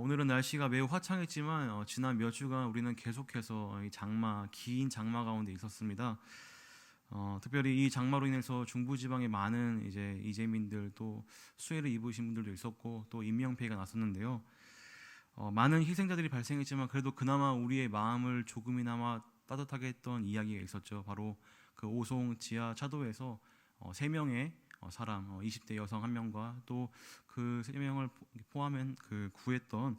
오늘은 날씨가 매우 화창했지만 지난 몇 주간 우리는 계속해서 긴 장마 가운데 있었습니다. 특별히 이 장마로 인해서 중부지방에 많은 이재민들 또 수해를 입으신 분들도 있었고 또 인명피해가 났었는데요. 많은 희생자들이 발생했지만 그래도 그나마 우리의 마음을 조금이나마 따뜻하게 했던 이야기가 있었죠. 바로 그 오송 지하 차도에서 3명의 사람, 20대 여성 1명과 또 그 3명을 포함한 그 구했던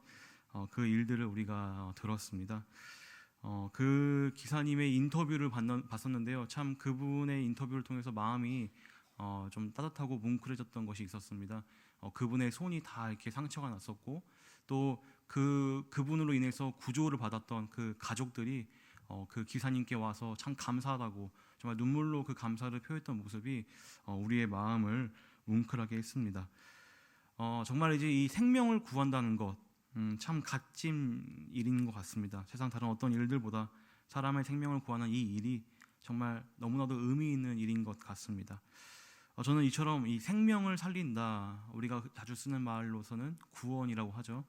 그 일들을 우리가 들었습니다. 그 기사님의 인터뷰를 봤었는데요. 참 그분의 인터뷰를 통해서 마음이 좀 따뜻하고 뭉클해졌던 것이 있었습니다. 그분의 손이 다 이렇게 상처가 났었고 또 그분으로 인해서 구조를 받았던 그 가족들이 그 기사님께 와서 참 감사하다고 정말 눈물로 그 감사를 표했던 모습이 우리의 마음을 뭉클하게 했습니다. 정말 이제 이 생명을 구한다는 것, 참 값진 일인 것 같습니다. 세상 다른 어떤 일들보다 사람의 생명을 구하는 이 일이 정말 너무나도 의미 있는 일인 것 같습니다. 저는 이처럼 이 생명을 살린다, 우리가 자주 쓰는 말로서는 구원이라고 하죠.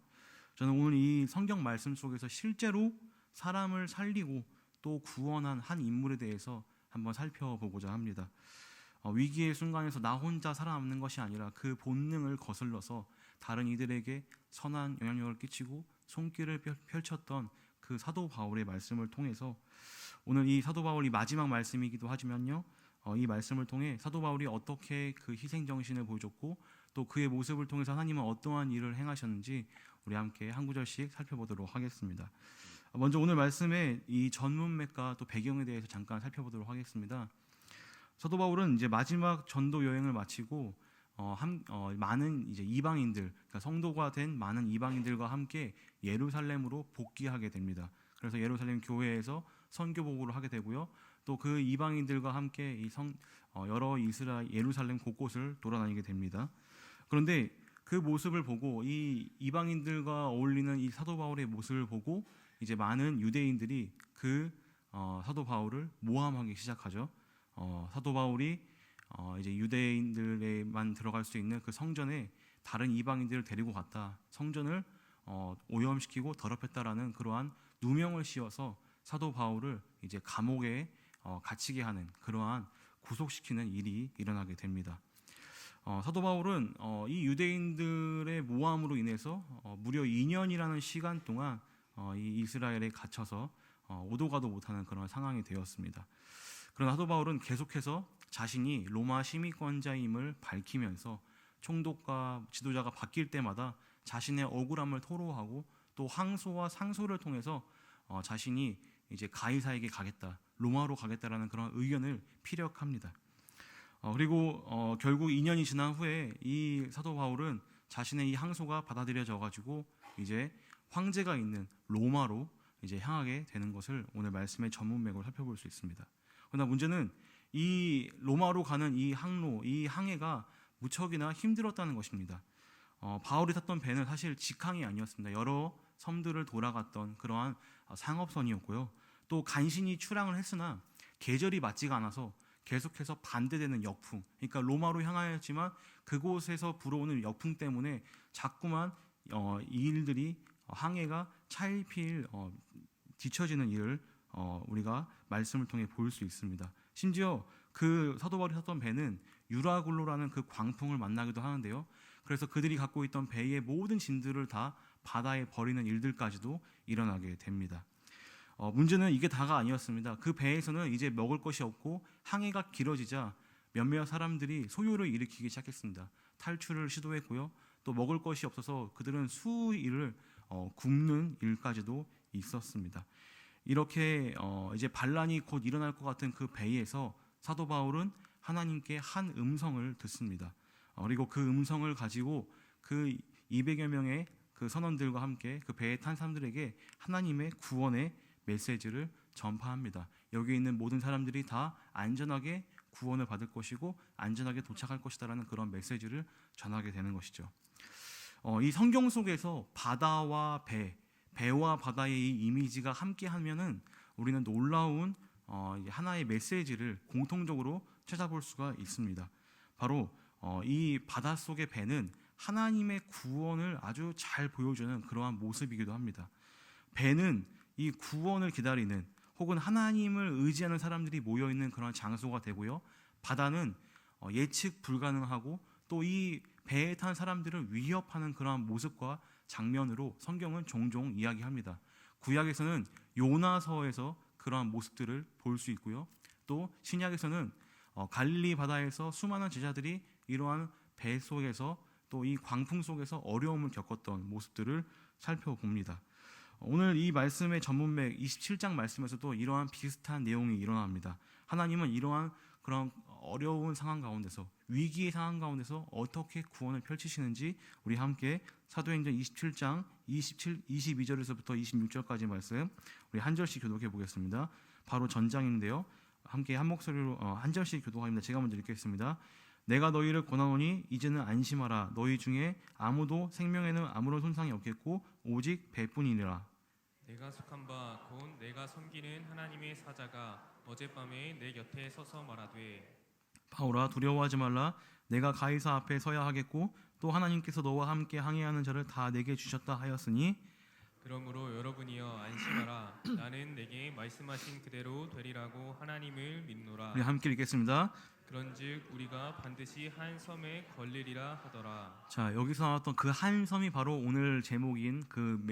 저는 오늘 이 성경 말씀 속에서 실제로 사람을 살리고 또 구원한 한 인물에 대해서 한번 살펴보고자 합니다. 위기의 순간에서 나 혼자 살아남는 것이 아니라 그 본능을 거슬러서 다른 이들에게 선한 영향력을 끼치고 손길을 펼쳤던 그 사도 바울의 말씀을 통해서 오늘 이 사도 바울이 마지막 말씀이기도 하지만요, 이 말씀을 통해 사도 바울이 어떻게 그 희생 정신을 보여줬고 또 그의 모습을 통해서 하나님은 어떠한 일을 행하셨는지 우리 함께 한 구절씩 살펴보도록 하겠습니다. 먼저 오늘 말씀의 이 전문맥과 또 배경에 대해서 잠깐 살펴보도록 하겠습니다. 사도 바울은 이제 마지막 전도 여행을 마치고 많은 이제 이방인들, 그러니까 성도가 된 많은 이방인들과 함께 예루살렘으로 복귀하게 됩니다. 그래서 예루살렘 교회에서 선교 보고를 하게 되고요. 또 그 이방인들과 함께 여러 예루살렘 곳곳을 돌아다니게 됩니다. 그런데 그 모습을 보고 이 이방인들과 어울리는 이 사도 바울의 모습을 보고 이제 많은 유대인들이 그 사도 바울을 모함하기 시작하죠. 사도 바울이 이제 유대인들에만 들어갈 수 있는 그 성전에 다른 이방인들을 데리고 갔다, 성전을 오염시키고 더럽혔다라는 그러한 누명을 씌워서 사도 바울을 이제 감옥에 갇히게 하는 그러한 구속시키는 일이 일어나게 됩니다. 사도 바울은 이 유대인들의 모함으로 인해서 무려 2년이라는 시간 동안 이 이스라엘에 갇혀서 오도 가도 못하는 그런 상황이 되었습니다. 그러나 사도 바울은 계속해서 자신이 로마 시민권자임을 밝히면서 총독과 지도자가 바뀔 때마다 자신의 억울함을 토로하고 또 항소와 상소를 통해서 자신이 이제 가이사에게 가겠다, 로마로 가겠다라는 그런 의견을 피력합니다. 그리고 결국 2년이 지난 후에 이 사도 바울은 자신의 이 항소가 받아들여져 가지고 이제 황제가 있는 로마로 이제 향하게 되는 것을 오늘 말씀의 전문맥으로 살펴볼 수 있습니다. 그러나 문제는 이 로마로 가는 이 항로, 이 항해가 무척이나 힘들었다는 것입니다. 바울이 탔던 배는 사실 직항이 아니었습니다. 여러 섬들을 돌아갔던 그러한 상업선이었고요. 또 간신히 출항을 했으나 계절이 맞지가 않아서 계속해서 반대되는 역풍, 그러니까 로마로 향하였지만 그곳에서 불어오는 역풍 때문에 자꾸만 이 일들이 항해가 차일피일 뒤처지는 일을 우리가 말씀을 통해 볼 수 있습니다. 심지어 그 사도 바울이 탔던 배는 유라굴로라는 그 광풍을 만나기도 하는데요. 그래서 그들이 갖고 있던 배의 모든 짐들을 다 바다에 버리는 일들까지도 일어나게 됩니다. 문제는 이게 다가 아니었습니다. 그 배에서는 이제 먹을 것이 없고 항해가 길어지자 몇몇 사람들이 소요를 일으키기 시작했습니다. 탈출을 시도했고요. 또 먹을 것이 없어서 그들은 수일을 굶는 일까지도 있었습니다. 이렇게 이제 반란이 곧 일어날 것 같은 그 배에서 사도 바울은 하나님께 한 음성을 듣습니다. 그리고 그 음성을 가지고 그 200여 명의 그 선원들과 함께 그 배에 탄 사람들에게 하나님의 구원의 메시지를 전파합니다. 여기 있는 모든 사람들이 다 안전하게 구원을 받을 것이고 안전하게 도착할 것이다라는 그런 메시지를 전하게 되는 것이죠. 이 성경 속에서 바다와 배와 바다의 이 이미지가 함께하면은 우리는 놀라운 하나의 메시지를 공통적으로 찾아볼 수가 있습니다. 바로 이 바닷속의 배는 하나님의 구원을 아주 잘 보여주는 그러한 모습이기도 합니다. 배는 이 구원을 기다리는 혹은 하나님을 의지하는 사람들이 모여있는 그런 장소가 되고요. 바다는 예측 불가능하고 또 이 배에 탄 사람들을 위협하는 그러한 모습과 장면으로 성경은 종종 이야기합니다. 구약에서는 요나서에서 그러한 모습들을 볼 수 있고요. 또 신약에서는 갈릴리 바다에서 수많은 제자들이 이러한 배 속에서 또 이 광풍 속에서 어려움을 겪었던 모습들을 살펴봅니다. 오늘 이 말씀의 전문맥 27장 말씀에서도 이러한 비슷한 내용이 일어납니다. 하나님은 이러한 그런 어려운 상황 가운데서 위기의 상황 가운데서 어떻게 구원을 펼치시는지 우리 함께 사도행전 27장 22절에서부터 26절까지 말씀 우리 한 절씩 교독해 보겠습니다. 바로 전장인데요. 함께 한 목소리로 한 절씩 교독합니다. 제가 먼저 읽겠습니다. 내가 너희를 권하노니 이제는 안심하라. 너희 중에 아무도 생명에는 아무런 손상이 없겠고 오직 배뿐이니라. 내가 속한 바 곧 내가 섬기는 하나님의 사자가 어젯밤에 내 곁에 서서 말하되 바울아 두려워하지 말라. 내가 가이사 앞에 서야 하겠고 또 하나님께서 너와 함께 항해하는 자를 다 내게 주셨다 하였으니 그러므로 여러분이여 안심하라. 나는 내게 말씀하신 그대로 되리라고 하나님을 믿노라. 우리 함께 읽겠습니다. 그런즉 우리가 반드시 한 섬에 걸리리라 하더라. 자, 여기서 나왔던 그 한 섬이 바로 오늘 제목인 그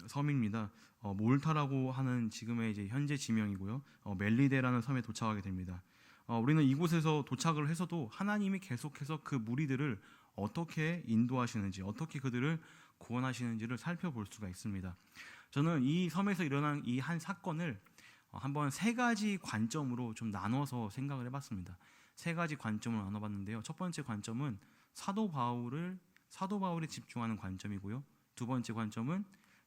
섬입니다. 몰타라고 하는 지금의 이제 현재 지명이고요. 멜리데라는 섬에 도착하게 됩니다. 우리는 이곳에서 도착을 해서도 하나님이 계속해서 그 무리들을 어떻게 인도하시는지, 어떻게 그들을 구원하시는지를 살펴볼 수가 있습니다. 저는 이 섬에서 일어난 이 한 사건을 한번 세 가지 관점으로 좀 나눠서 생각을 해봤습니다. 세 가지 관점을 나눠봤는데요. 첫 번째 관점은 사도 바울이 집중하는 관점이고요. 두 번째 관점은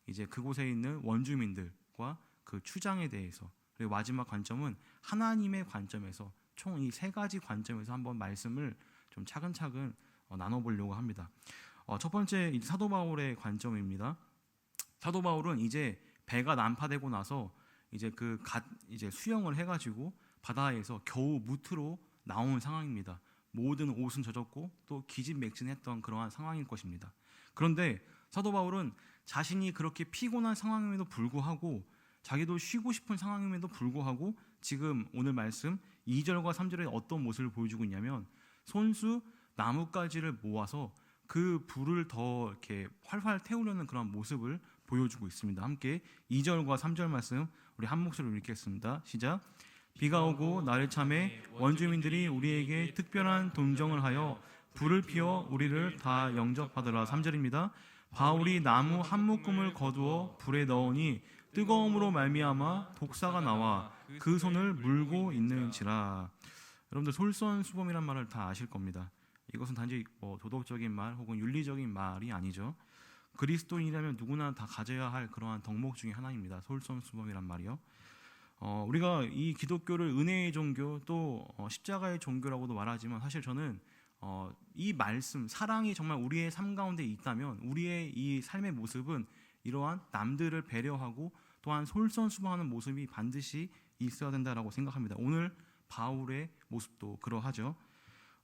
이제 그곳에 있는 원주민들과 그 추장에 대해서, 그리고 마지막 관점은 하나님의 관점에서 총 이 세 가지 관점에서 한번 말씀을 좀 차근차근 나눠보려고 합니다. 첫 번째 사도 바울의 관점입니다. 사도 바울은 이제 배가 난파되고 나서 이제 수영을 해가지고 바다에서 겨우 무트로 나온 상황입니다. 모든 옷은 젖었고 또 기진맥진했던 그러한 상황일 것입니다. 그런데 사도 바울은 자신이 그렇게 피곤한 상황임에도 불구하고 자기도 쉬고 싶은 상황임에도 불구하고 지금 오늘 말씀 2절과 3절에 어떤 모습을 보여주고 있냐면 손수 나뭇가지를 모아서 그 불을 더 이렇게 활활 태우려는 그런 모습을 보여주고 있습니다. 함께 2절과 3절 말씀 우리 한 목소리로 읽겠습니다. 시작. 비가 오고 날을 참에 원주민들이 우리에게 특별한 동정을 하여 불을 피워 우리를 다 영접하더라. 3절입니다. 바울이 나무 한 묶음을 거두어 불에 넣으니 뜨거움으로 말미암아 독사가 나와 그 손을 물고 있는지라. 여러분들 솔선수범이란 말을 다 아실 겁니다. 이것은 단지 도덕적인 말 혹은 윤리적인 말이 아니죠. 그리스도인이라면 누구나 다 가져야 할 그러한 덕목 중에 하나입니다. 솔선수범이란 말이요. 우리가 이 기독교를 은혜의 종교 또 십자가의 종교라고도 말하지만 사실 저는 이 말씀, 사랑이 정말 우리의 삶 가운데 있다면 우리의 이 삶의 모습은 이러한 남들을 배려하고 또한 솔선수범하는 모습이 반드시 있어야 된다라고 생각합니다. 오늘 바울의 모습도 그러하죠.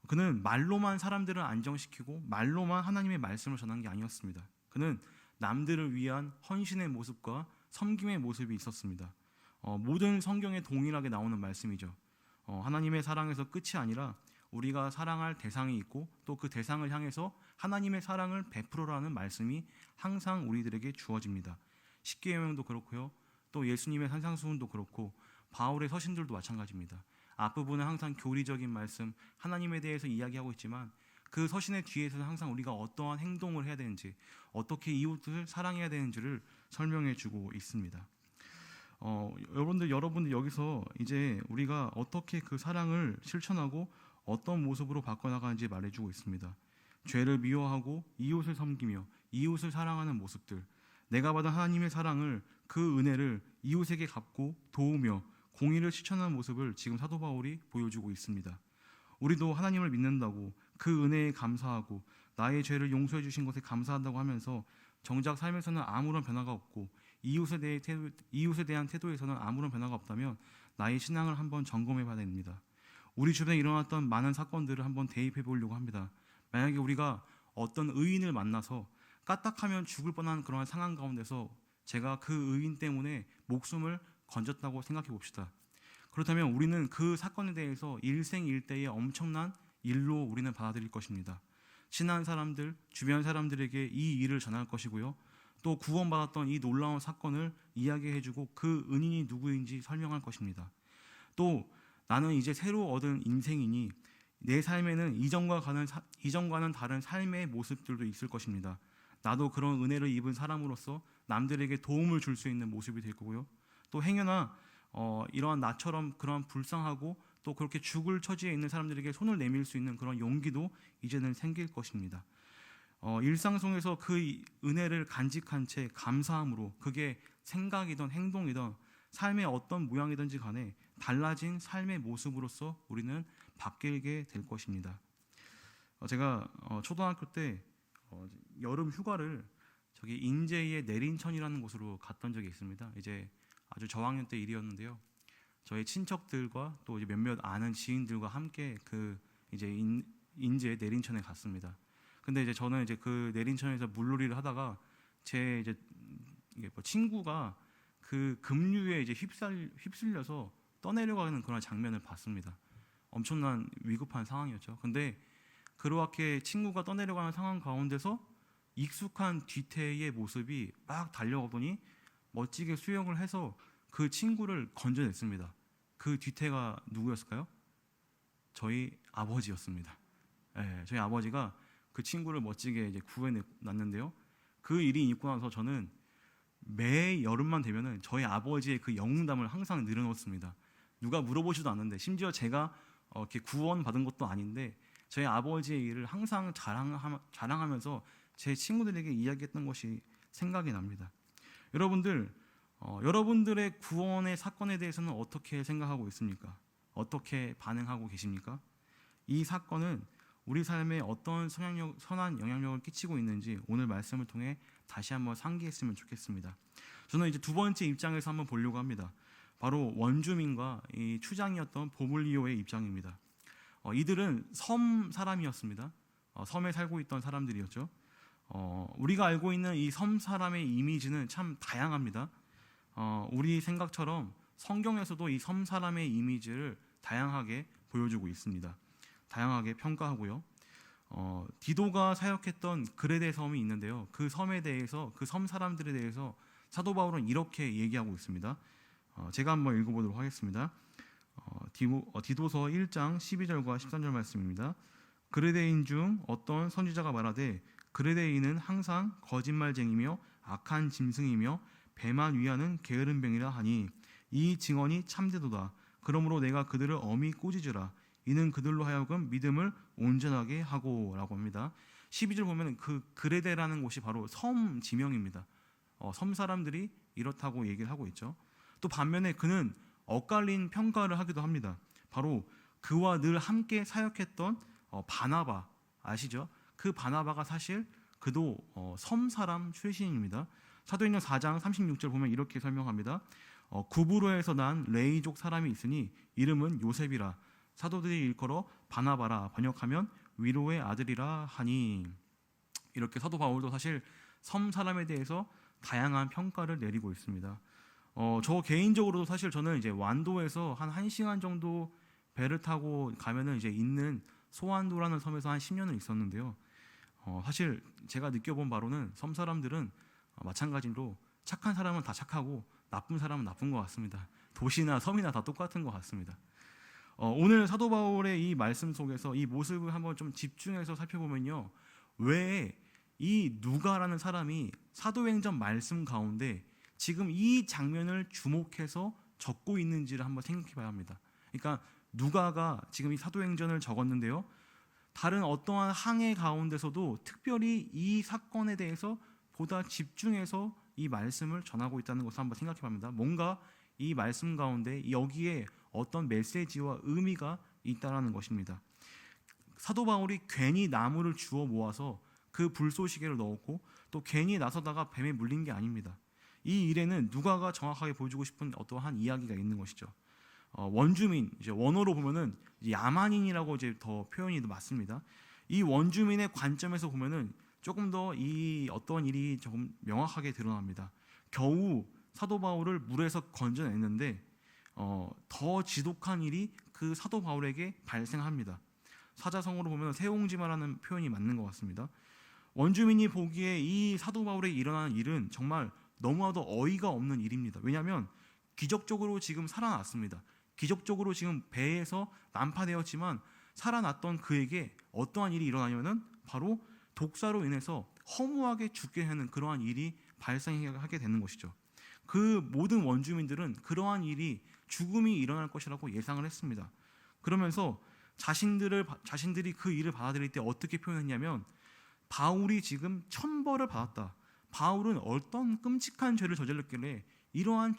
그는 말로만 사람들을 안정시키고 말로만 하나님의 말씀을 전한 게 아니었습니다. 그는 남들을 위한 헌신의 모습과 섬김의 모습이 있었습니다. 모든 성경에 동일하게 나오는 말씀이죠. 하나님의 사랑에서 끝이 아니라 우리가 사랑할 대상이 있고 또 그 대상을 향해서 하나님의 사랑을 베풀어라는 말씀이 항상 우리들에게 주어집니다. 십계명도 그렇고요. 또 예수님의 산상수훈도 그렇고 바울의 서신들도 마찬가지입니다. 앞부분은 항상 교리적인 말씀, 하나님에 대해서 이야기하고 있지만 그 서신의 뒤에서는 항상 우리가 어떠한 행동을 해야 되는지, 어떻게 이웃을 사랑해야 되는지를 설명해 주고 있습니다. 여러분들 여기서 이제 우리가 어떻게 그 사랑을 실천하고 어떤 모습으로 바꿔나가는지 말해주고 있습니다. 죄를 미워하고 이웃을 섬기며 이웃을 사랑하는 모습들, 내가 받은 하나님의 사랑을, 그 은혜를 이웃에게 갚고 도우며 공의를 실천하는 모습을 지금 사도 바울이 보여주고 있습니다. 우리도 하나님을 믿는다고 그 은혜에 감사하고 나의 죄를 용서해 주신 것에 감사한다고 하면서 정작 삶에서는 아무런 변화가 없고 이웃에 대한 태도에서는 아무런 변화가 없다면 나의 신앙을 한번 점검해 봐야 됩니다. 우리 주변에 일어났던 많은 사건들을 한번 대입해 보려고 합니다. 만약에 우리가 어떤 의인을 만나서 까딱하면 죽을 뻔한 그러한 상황 가운데서 제가 그 의인 때문에 목숨을 건졌다고 생각해 봅시다. 그렇다면 우리는 그 사건에 대해서 일생일대의 엄청난 일로 우리는 받아들일 것입니다. 친한 사람들, 주변 사람들에게 이 일을 전할 것이고요. 또 구원받았던 이 놀라운 사건을 이야기해주고 그 은인이 누구인지 설명할 것입니다. 또 나는 이제 새로 얻은 인생이니 내 삶에는 이전과는 다른 삶의 모습들도 있을 것입니다. 나도 그런 은혜를 입은 사람으로서 남들에게 도움을 줄 수 있는 모습이 될 거고요. 또 행여나 이러한 나처럼 그러한 불쌍하고 또 그렇게 죽을 처지에 있는 사람들에게 손을 내밀 수 있는 그런 용기도 이제는 생길 것입니다. 일상 속에서 그 은혜를 간직한 채 감사함으로 그게 생각이든 행동이든 삶의 어떤 모양이든지 간에 달라진 삶의 모습으로서 우리는 바뀌게 될 것입니다. 제가 초등학교 때 여름 휴가를 저기 인제의 내린천이라는 곳으로 갔던 적이 있습니다. 이제 아주 저학년 때 일이었는데요. 저희 친척들과 또 이제 몇몇 아는 지인들과 함께 그 이제 인제 내린천에 갔습니다. 근데 이제 저는 이제 그 내린천에서 물놀이를 하다가 제 이제 이게 친구가 그 급류에 이제 휩쓸려서 떠내려가는 그런 장면을 봤습니다. 엄청난 위급한 상황이었죠. 근데 그렇게 친구가 떠내려가는 상황 가운데서 익숙한 뒤태의 모습이 막 달려오더니 멋지게 수영을 해서 그 친구를 건져냈습니다. 그 뒤태가 누구였을까요? 저희 아버지였습니다. 네, 저희 아버지가 그 친구를 멋지게 이제 구해놨는데요. 그 일이 있고 나서 저는 매 여름만 되면은 저희 아버지의 그 영웅담을 항상 늘어놓습니다. 누가 물어보지도 않는데, 심지어 제가 이렇게 구원받은 것도 아닌데 저희 아버지의 일을 항상 자랑하면서 제 친구들에게 이야기했던 것이 생각이 납니다. 여러분들, 여러분들의 구원의 사건에 대해서는 어떻게 생각하고 있습니까? 어떻게 반응하고 계십니까? 이 사건은 우리 삶에 어떤 선한 영향력을 끼치고 있는지 오늘 말씀을 통해 다시 한번 상기했으면 좋겠습니다. 저는 이제 두 번째 입장에서 한번 보려고 합니다. 바로 원주민과 이 추장이었던 보물리오의 입장입니다. 이들은 섬 사람이었습니다. 섬에 살고 있던 사람들이었죠. 우리가 알고 있는 이 섬 사람의 이미지는 참 다양합니다. 우리 생각처럼 성경에서도 이 섬 사람의 이미지를 다양하게 보여주고 있습니다. 다양하게 평가하고요. 디도가 사역했던 그레데 섬이 있는데요. 그 섬에 대해서, 그 섬 사람들에 대해서 사도 바울은 이렇게 얘기하고 있습니다. 제가 한번 읽어보도록 하겠습니다. 디도서 1장 12절과 13절 말씀입니다. 그레데인 중 어떤 선지자가 말하되 그레데인은 항상 거짓말쟁이며 악한 짐승이며 배만 위하는 게으른 병이라 하니 이 증언이 참되도다. 그러므로 내가 그들을 엄히 꾸짖으라. 이는 그들로 하여금 믿음을 온전하게 하고 라고 합니다. 12절 보면 그 그레데라는 곳이 바로 섬 지명입니다. 섬 사람들이 이렇다고 얘기를 하고 있죠. 또 반면에 그는 엇갈린 평가를 하기도 합니다. 바로 그와 늘 함께 사역했던 바나바 아시죠? 그 바나바가 사실 그도 섬 사람 출신입니다. 사도행전 4장 36절 보면 이렇게 설명합니다. 구브로에서 난 레이족 사람이 있으니 이름은 요셉이라. 사도들이 일컬어 바나바라, 번역하면 위로의 아들이라 하니. 이렇게 사도 바울도 사실 섬 사람에 대해서 다양한 평가를 내리고 있습니다. 저 개인적으로도 사실 저는 이제 완도에서 한 1시간 정도 배를 타고 가면은 이제 있는 소완도라는 섬에서 한 10년을 있었는데요. 사실 제가 느껴본 바로는 섬 사람들은 마찬가지로 착한 사람은 다 착하고 나쁜 사람은 나쁜 것 같습니다. 도시나 섬이나 다 똑같은 것 같습니다. 오늘 사도 바울의 이 말씀 속에서 이 모습을 한번 좀 집중해서 살펴보면요, 왜 이 누가라는 사람이 사도행전 말씀 가운데 지금 이 장면을 주목해서 적고 있는지를 한번 생각해봐야 합니다. 그러니까 누가가 지금 이 사도행전을 적었는데요, 다른 어떠한 항해 가운데서도 특별히 이 사건에 대해서 보다 집중해서 이 말씀을 전하고 있다는 것을 한번 생각해봅니다. 뭔가 이 말씀 가운데 여기에 어떤 메시지와 의미가 있다라는 것입니다. 사도 바울이 괜히 나무를 주워 모아서 그 불쏘시개를 넣었고 또 괜히 나서다가 뱀에 물린 게 아닙니다. 이 일에는 누가가 정확하게 보여주고 싶은 어떠한 이야기가 있는 것이죠. 원주민, 이제 원어로 보면은 야만인이라고 이제 더 표현이 맞습니다. 이 원주민의 관점에서 보면은 조금 더 이 어떤 일이 조금 명확하게 드러납니다. 겨우 사도 바울을 물에서 건져냈는데 더 지독한 일이 그 사도 바울에게 발생합니다. 사자성어로 보면 새옹지마라는 표현이 맞는 것 같습니다. 원주민이 보기에 이 사도 바울에게 일어나는 일은 정말 너무나도 어이가 없는 일입니다. 왜냐하면 기적적으로 지금 살아났습니다. 기적적으로 지금 배에서 난파되었지만 살아났던 그에게 어떠한 일이 일어나냐면은 바로 독사로 인해서 허무하게 죽게 하는 그러한 일이 발생하게 되는 것이죠. 그 모든 원주민들은 그러한 일이 죽음이 일어날 것이라고 예상을 했습니다. 그러면서 자신들이 그 일을 받아들일 때 어떻게 표현했냐면 바울이 지금 천벌을 받았다. 바울은 어떤 끔찍한 죄를 저질렀길래 이러한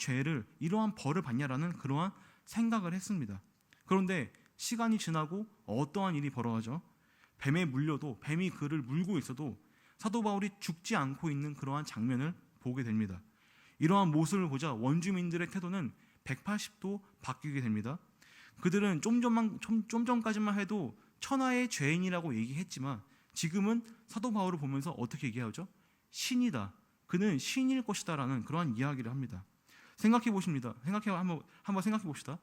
벌을 받냐라는 그러한 생각을 했습니다. 그런데 시간이 지나고 어떠한 일이 벌어지죠? 뱀에 물려도 뱀이 그를 물고 있어도 사도 바울이 죽지 않고 있는 그러한 장면을 보게 됩니다. 이러한 모습을 보자 원주민들의 태도는 180도 바뀌게 됩니다. 그들은 좀 전까지만 해도 천하의 죄인이라고 얘기했지만 지금은 사도 바울을 보면서 어떻게 얘기하죠? 신이다. 그는 신일 것이다라는 그러한 이야기를 합니다. 한번 생각해 봅시다.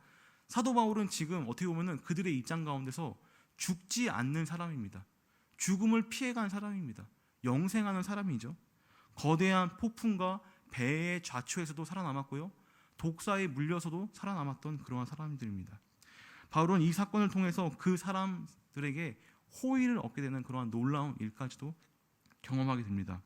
사도 바울은 지금 어떻게 보면은 그들의 입장 가운데서 죽지 않는 사람입니다. 죽음을 피해간 사람입니다. 영생하는 사람이죠. 거대한 폭풍과 배의 좌초에서도 살아남았고요. 독사에 물려서도 살아남았던 그러한 사람들입니다. 바울은 이 사건을 통해서 그 사람들에게 호의를 얻게 되는 그러한 놀라운 일까지도 경험하게 됩니다.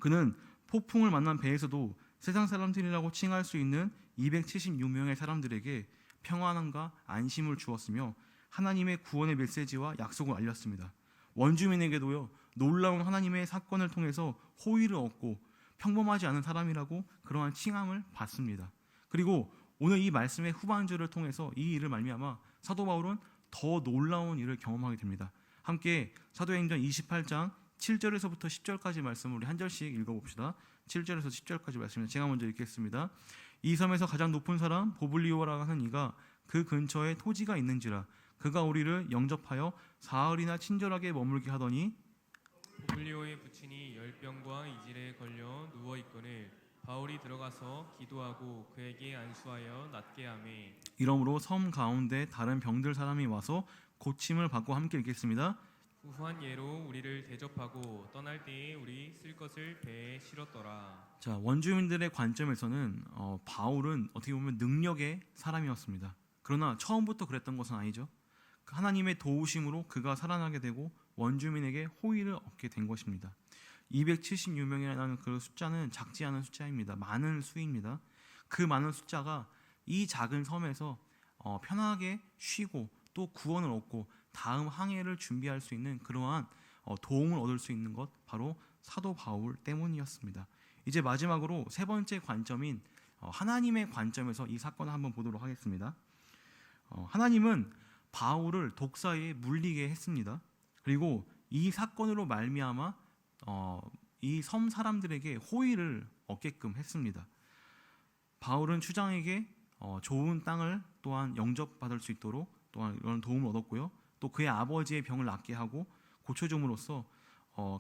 그는 폭풍을 만난 배에서도 세상 사람들이라고 칭할 수 있는 276명의 사람들에게 평안함과 안심을 주었으며 하나님의 구원의 메시지와 약속을 알렸습니다. 원주민에게도요, 놀라운 하나님의 사건을 통해서 호의를 얻고 평범하지 않은 사람이라고 그러한 칭함을 받습니다. 그리고 오늘 이 말씀의 후반절을 통해서 이 일을 말미암아 사도 바울은 더 놀라운 일을 경험하게 됩니다. 함께 사도행전 28장 7절에서부터 10절까지 말씀을 우리 한 절씩 읽어봅시다. 7절에서 10절까지 말씀을 제가 먼저 읽겠습니다. 이 섬에서 가장 높은 사람 보블리오라 하는 이가 그 근처에 토지가 있는지라 그가 우리를 영접하여 사흘이나 친절하게 머물게 하더니 보블리오의 부친이 열병과 이질에 걸려 누워 있거늘 바울이 들어가서 기도하고 그에게 안수하여 낫게 하매 이러므로 섬 가운데 다른 병들 사람이 와서 고침을 받고 함께 읽겠습니다. 후한 예로 우리를 대접하고 떠날 때에 우리 쓸 것을 배에 실었더라. 자, 원주민들의 관점에서는 바울은 어떻게 보면 능력의 사람이었습니다. 그러나 처음부터 그랬던 것은 아니죠. 하나님의 도우심으로 그가 살아나게 되고 원주민에게 호의를 얻게 된 것입니다. 276명이라는 그 숫자는 작지 않은 숫자입니다. 많은 수입니다. 그 많은 숫자가 이 작은 섬에서 편하게 쉬고 또 구원을 얻고 다음 항해를 준비할 수 있는 그러한 도움을 얻을 수 있는 것 바로 사도 바울 때문이었습니다. 이제 마지막으로 세 번째 관점인 하나님의 관점에서 이 사건을 한번 보도록 하겠습니다. 하나님은 바울을 독사에 물리게 했습니다. 그리고 이 사건으로 말미암아 이 섬 사람들에게 호의를 얻게끔 했습니다. 바울은 추장에게 좋은 땅을 또한 영접받을 수 있도록 또한 이런 도움을 얻었고요. 또 그의 아버지의 병을 낫게 하고 고쳐줌으로써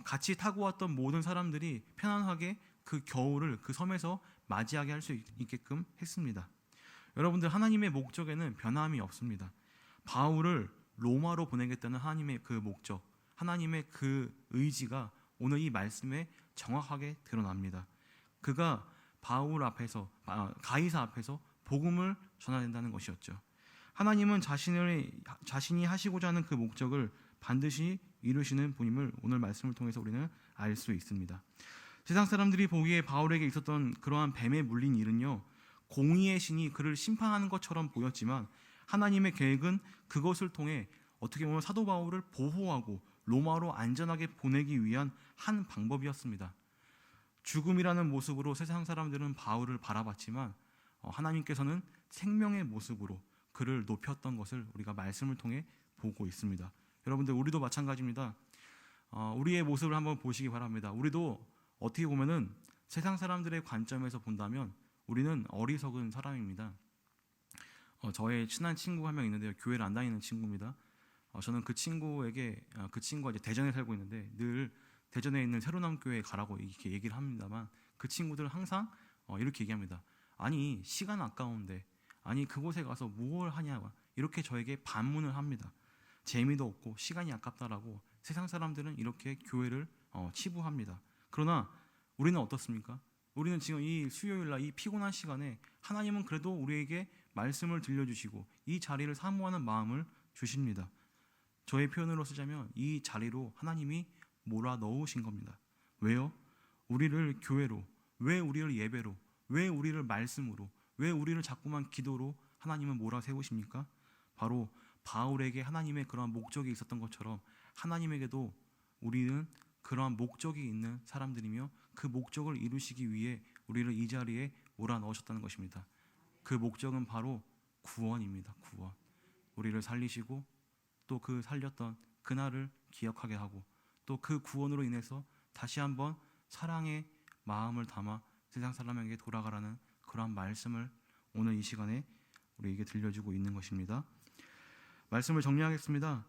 같이 타고 왔던 모든 사람들이 편안하게 그 겨울을 그 섬에서 맞이하게 할 수 있게끔 했습니다. 여러분들, 하나님의 목적에는 변함이 없습니다. 바울을 로마로 보내겠다는 하나님의 그 목적, 하나님의 그 의지가 오늘 이 말씀에 정확하게 드러납니다. 그가 바울 앞에서 가이사 앞에서 복음을 전해야 된다는 것이었죠. 하나님은 자신이 하시고자 하는 그 목적을 반드시 이루시는 분임을 오늘 말씀을 통해서 우리는 알 수 있습니다. 세상 사람들이 보기에 바울에게 있었던 그러한 뱀에 물린 일은요, 공의의 신이 그를 심판하는 것처럼 보였지만 하나님의 계획은 그것을 통해 어떻게 보면 사도 바울을 보호하고 로마로 안전하게 보내기 위한 한 방법이었습니다. 죽음이라는 모습으로 세상 사람들은 바울을 바라봤지만 하나님께서는 생명의 모습으로 그를 높였던 것을 우리가 말씀을 통해 보고 있습니다. 여러분들, 우리도 마찬가지입니다. 우리의 모습을 한번 보시기 바랍니다. 우리도 어떻게 보면은 세상 사람들의 관점에서 본다면 우리는 어리석은 사람입니다. 저의 친한 친구 한 명 있는데요. 교회를 안 다니는 친구입니다. 저는 그 친구에게 그 친구가 이제 대전에 살고 있는데 늘 대전에 있는 새로남 교회에 가라고 이렇게 얘기를 합니다만 그 친구들은 항상 이렇게 얘기합니다. 아니 시간 아까운데 아니 그곳에 가서 무엇을 하냐 이렇게 저에게 반문을 합니다. 재미도 없고 시간이 아깝다라고 세상 사람들은 이렇게 교회를 치부합니다. 그러나 우리는 어떻습니까? 우리는 지금 이 수요일날 이 피곤한 시간에 하나님은 그래도 우리에게 말씀을 들려주시고 이 자리를 사모하는 마음을 주십니다. 저의 표현으로 쓰자면 이 자리로 하나님이 몰아넣으신 겁니다. 왜요? 우리를 교회로, 왜 우리를 예배로, 왜 우리를 말씀으로, 왜 우리를 자꾸만 기도로 하나님은 몰아세우십니까? 바로 바울에게 하나님의 그러한 목적이 있었던 것처럼 하나님에게도 우리는 그러한 목적이 있는 사람들이며 그 목적을 이루시기 위해 우리를 이 자리에 몰아넣으셨다는 것입니다. 그 목적은 바로 구원입니다. 구원. 우리를 살리시고 또 그 살렸던 그날을 기억하게 하고 또 그 구원으로 인해서 다시 한번 사랑의 마음을 담아 세상 사람에게 돌아가라는 그러한 말씀을 오늘 이 시간에 우리에게 들려주고 있는 것입니다. 말씀을 정리하겠습니다.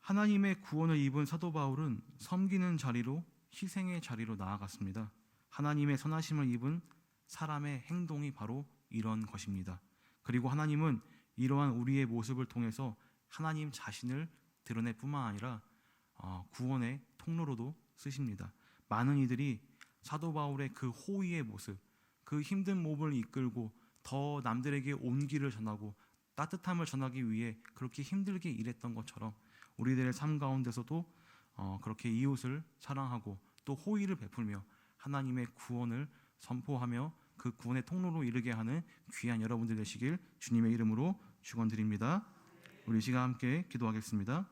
하나님의 구원을 입은 사도 바울은 섬기는 자리로 희생의 자리로 나아갔습니다. 하나님의 선하심을 입은 사람의 행동이 바로 이런 것입니다. 그리고 하나님은 이러한 우리의 모습을 통해서 하나님 자신을 드러낼 뿐만 아니라 구원의 통로로도 쓰십니다. 많은 이들이 사도 바울의 그 호의의 모습, 그 힘든 몸을 이끌고 더 남들에게 온기를 전하고 따뜻함을 전하기 위해 그렇게 힘들게 일했던 것처럼 우리들의 삶 가운데서도 그렇게 이웃을 사랑하고 또 호의를 베풀며 하나님의 구원을 선포하며 그 구원의 통로로 이르게 하는 귀한 여러분들 되시길 주님의 이름으로 축원드립니다. 우리 이 시간 함께 기도하겠습니다.